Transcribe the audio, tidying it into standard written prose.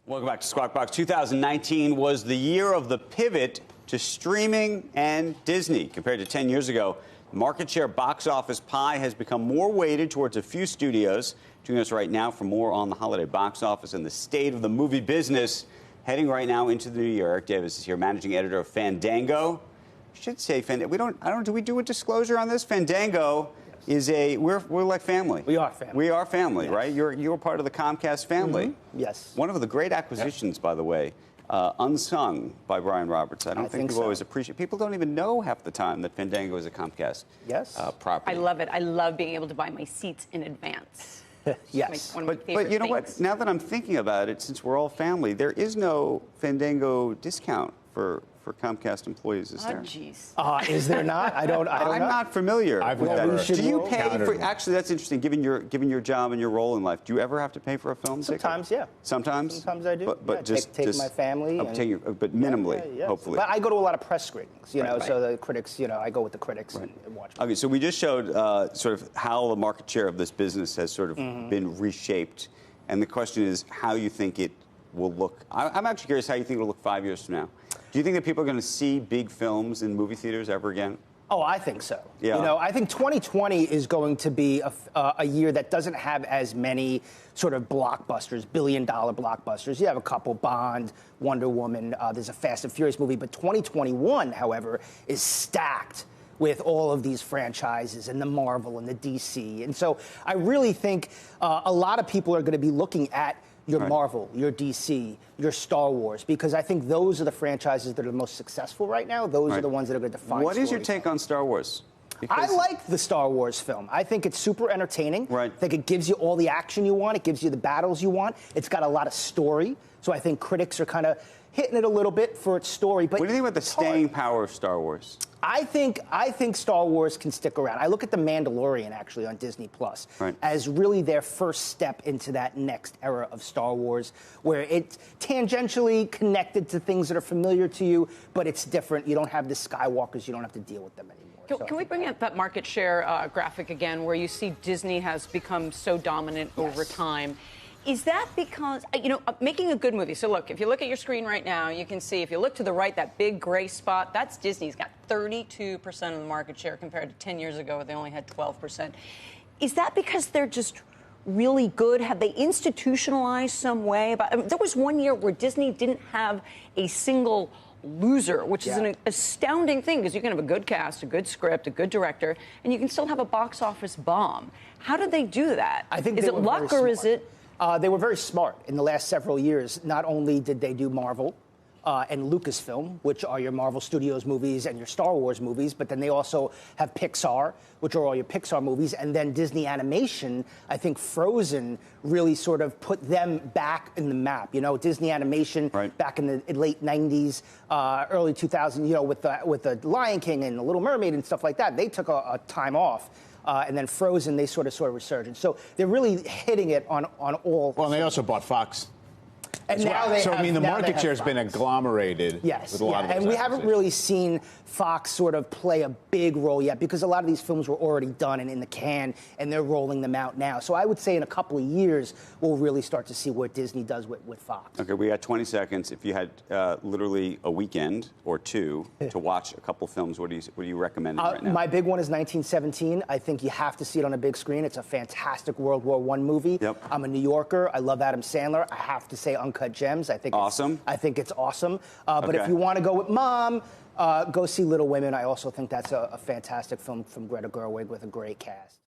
Welcome back to Squawk Box. 2019 was the year of the pivot to streaming and Disney. Compared to 10 years ago, market share box office pie has become more weighted towards a few studios. Joining us right now for more on the holiday box office and the state of the movie business. Heading right now into the new year, Erik Davis is here, managing editor of Fandango. I should say Fandango. Do we do a disclosure on this? Fandango is we're like family. We are family. We are family, yes. right? You're part of the Comcast family. Mm-hmm. Yes. One of the great acquisitions, by the way, unsung by Brian Roberts. I don't think people always appreciate. People don't even know half the time that Fandango is a Comcast property. I love it. I love being able to buy my seats in advance. Yes. But you know what? Now that I'm thinking about it, since we're all family, there is no Fandango discount for Comcast employees, is there? Oh, jeez. Is there not? I don't know. I'm not familiar with that. Do you pay for? Actually, that's interesting. Given your job and your role in life, do you ever have to pay for a film ticket? Sometimes, yeah. Sometimes. Sometimes I do. But yeah, just take my family. But minimally, hopefully. But I go to a lot of press screenings, right. So the critics, I go with the critics and watch. Okay, so we just showed sort of how the market share of this business has sort of been reshaped, and the question is how you think it will look. I'm actually curious how you think it'll look 5 years from now. Do you think that people are going to see big films in movie theaters ever again? Oh, I think so. Yeah. I think 2020 is going to be a year that doesn't have as many sort of blockbusters, billion-dollar blockbusters. You have a couple, Bond, Wonder Woman, there's a Fast and Furious movie, but 2021, however, is stacked with all of these franchises and the Marvel and the DC. And so I really think a lot of people are going to be looking at your Marvel, your DC, your Star Wars, because I think those are the franchises that are the most successful right now. Those are the ones that are going to define. What is your take on Star Wars? I like the Star Wars film. I think it's super entertaining. Right. I think it gives you all the action you want. It gives you the battles you want. It's got a lot of story. So I think critics are kind of hitting it a little bit for its story. But what do you think about the staying power of Star Wars? I think Star Wars can stick around. I look at The Mandalorian, actually, on Disney Plus as really their first step into that next era of Star Wars, where it's tangentially connected to things that are familiar to you, but it's different. You don't have the Skywalkers. You don't have to deal with them anymore. Can we bring up that market share graphic again, where you see Disney has become so dominant over time? Is that because, making a good movie? So look, if you look at your screen right now, you can see, if you look to the right, that big gray spot, that's Disney's got 32% of the market share compared to 10 years ago, they only had 12%. Is that because they're just really good? Have they institutionalized some way? There was one year where Disney didn't have a single loser, which is an astounding thing, because you can have a good cast, a good script, a good director, and you can still have a box office bomb. How did they do that? I think is it luck or is it... They were very smart in the last several years. Not only did they do Marvel and Lucasfilm, which are your Marvel Studios movies and your Star Wars movies, but then they also have Pixar, which are all your Pixar movies, and then Disney Animation. I think Frozen really sort of put them back in the map. Disney Animation back in the late 90s, early 2000s, with the Lion King and the Little Mermaid and stuff like that. They took a time off. And then Frozen, they sort of resurged. So they're really hitting it on all. Well, and they also bought Fox. And now the market share has been agglomerated. Yes, with a lot of and we haven't really seen Fox sort of play a big role yet, because a lot of these films were already done and in the can, and they're rolling them out now. So I would say in a couple of years, we'll really start to see what Disney does with Fox. Okay, we got 20 seconds. If you had literally a weekend or two to watch a couple films, what are you recommending right now? My big one is 1917. I think you have to see it on a big screen. It's a fantastic World War I movie. Yep. I'm a New Yorker. I love Adam Sandler. I have to say Uncut Gems. I think awesome. I think it's awesome. But if you want to go with Mom, go see Little Women. I also think that's a fantastic film from Greta Gerwig with a great cast.